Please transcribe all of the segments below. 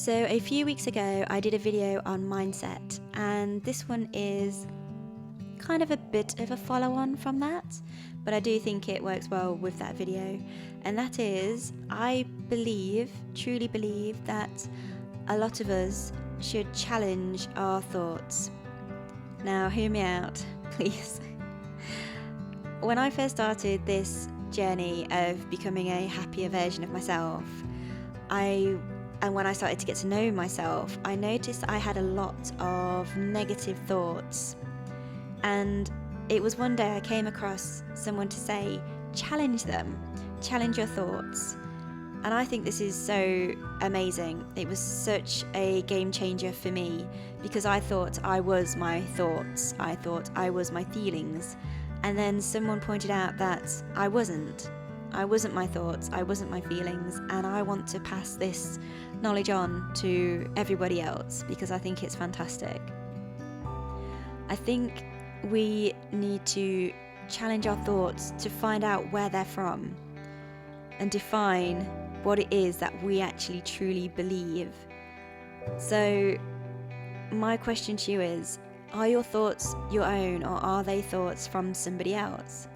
So a few weeks ago I did a video on mindset, and this one is kind of a bit of a follow-on from that, but I do think it works well with that video. And that is, I truly believe that a lot of us should challenge our thoughts. Now hear me out, please. When I first started this journey of becoming a happier version of myself, and when I started to get to know myself, I noticed I had a lot of negative thoughts. And it was one day I came across someone to say, challenge them, challenge your thoughts. And I think this is so amazing. It was such a game changer for me, because I thought I was my thoughts. I thought I was my feelings. And then someone pointed out that I wasn't. I wasn't my thoughts, I wasn't my feelings, and I want to pass this knowledge on to everybody else because I think it's fantastic. I think we need to challenge our thoughts to find out where they're from and define what it is that we actually truly believe. So my question to you is, are your thoughts your own, or are they thoughts from somebody else?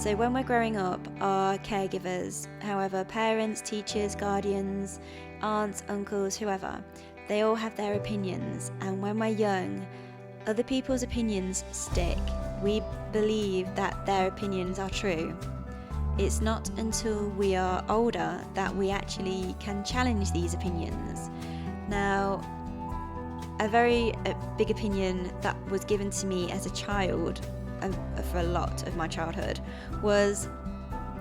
So when we're growing up, our caregivers, however, parents, teachers, guardians, aunts, uncles, whoever, they all have their opinions, and when we're young, other people's opinions stick. We believe that their opinions are true. It's not until we are older that we actually can challenge these opinions. Now, a very big opinion that was given to me as a child, for a lot of my childhood, was,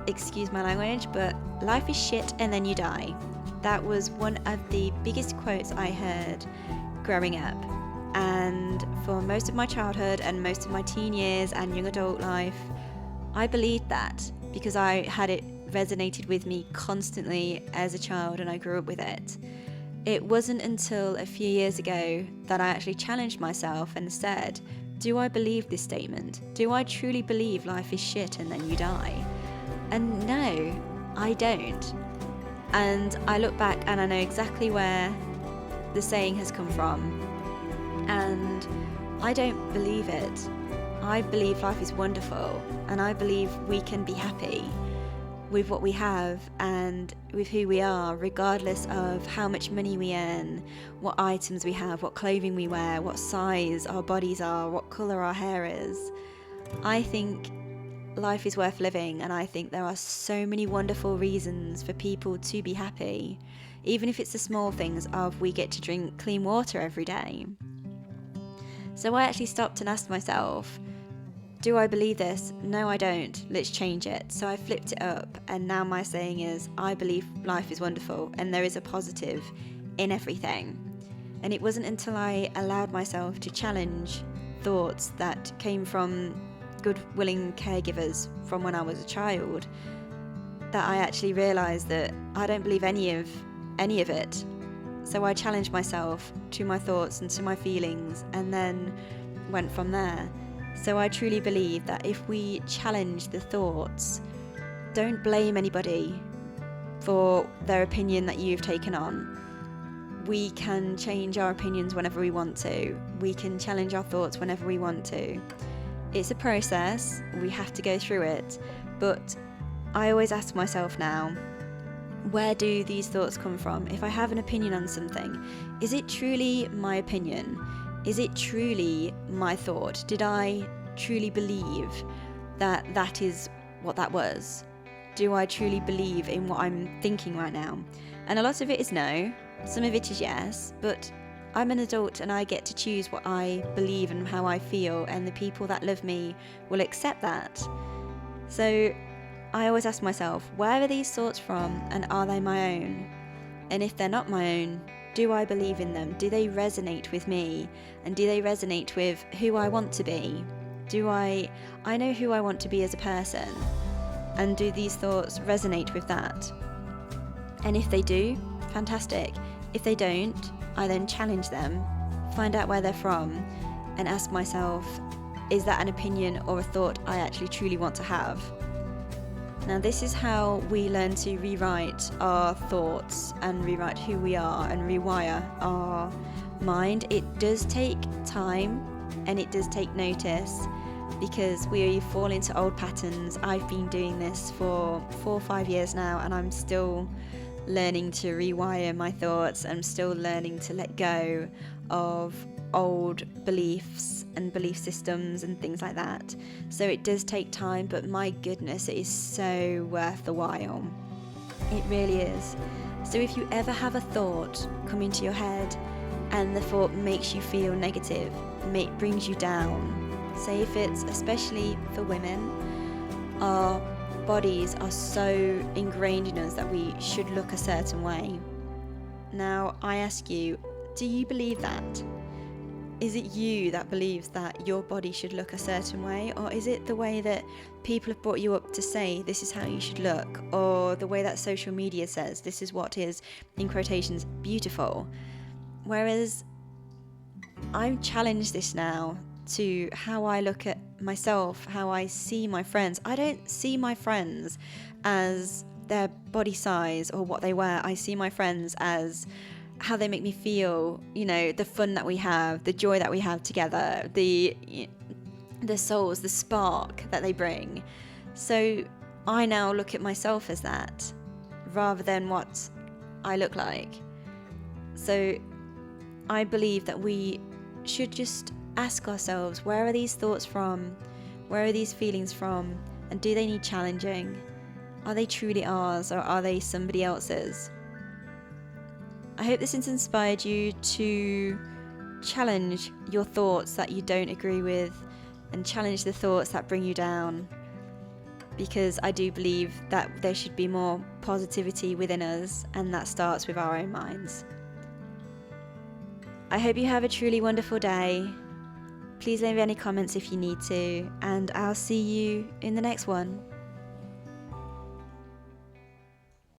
excuse my language, but life is shit and then you die. That was one of the biggest quotes I heard growing up. And for most of my childhood and most of my teen years and young adult life, I believed that because I had it resonated with me constantly as a child and I grew up with it. It wasn't until a few years ago that I actually challenged myself and said, do I believe this statement? Do I truly believe life is shit and then you die? And no, I don't. And I look back and I know exactly where the saying has come from. And I don't believe it. I believe life is wonderful, and I believe we can be happy with what we have and with who we are, regardless of how much money we earn, what items we have, what clothing we wear, what size our bodies are, what colour our hair is. I think life is worth living, and I think there are so many wonderful reasons for people to be happy, even if it's the small things of we get to drink clean water every day. So I actually stopped and asked myself, do I believe this? No, I don't. Let's change it. So I flipped it up, and now my saying is, I believe life is wonderful and there is a positive in everything. And it wasn't until I allowed myself to challenge thoughts that came from good, willing caregivers from when I was a child that I actually realised that I don't believe any of it. So I challenged myself to my thoughts and to my feelings, and then went from there. So I truly believe that if we challenge the thoughts, don't blame anybody for their opinion that you've taken on. We can change our opinions whenever we want to. We can challenge our thoughts whenever we want to. It's a process, we have to go through it, but I always ask myself now, where do these thoughts come from? If I have an opinion on something, is it truly my opinion? Is it truly my thought? Did I truly believe that that is what that was? Do I truly believe in what I'm thinking right now? And a lot of it is no, some of it is yes, but I'm an adult and I get to choose what I believe and how I feel, and the people that love me will accept that. So I always ask myself, where are these thoughts from, and are they my own? And if they're not my own, do I believe in them? Do they resonate with me? And do they resonate with who I want to be? I know who I want to be as a person, and do these thoughts resonate with that? And if they do, fantastic. If they don't, I then challenge them, find out where they're from, and ask myself, is that an opinion or a thought I actually truly want to have? Now, this is how we learn to rewrite our thoughts and rewrite who we are and rewire our mind. It does take time and it does take notice, because we fall into old patterns. I've been doing this for 4 or 5 years now, and I'm still learning to rewire my thoughts. I'm still learning to let go of old beliefs and belief systems and things like that. So it does take time, but my goodness, it is so worth the while. It really is. So if you ever have a thought come into your head and the thought makes you feel negative, brings you down, say if it's, especially for women, our bodies are so ingrained in us that we should look a certain way. Now, I ask you, do you believe that? Is it you that believes that your body should look a certain way, or is it the way that people have brought you up to say this is how you should look, or the way that social media says this is what is, in quotations, beautiful? Whereas I've challenged this now to how I look at myself, how I see my friends. I don't see my friends as their body size or what they wear. I see my friends as how they make me feel, the fun that we have, the joy that we have together, the souls, the spark that they bring. So I now look at myself as that rather than what I look like. So I believe that we should just ask ourselves, where are these thoughts from? Where are these feelings from? And do they need challenging? Are they truly ours, or are they somebody else's? I hope this has inspired you to challenge your thoughts that you don't agree with and challenge the thoughts that bring you down, because I do believe that there should be more positivity within us, and that starts with our own minds. I hope you have a truly wonderful day. Please leave any comments if you need to, and I'll see you in the next one.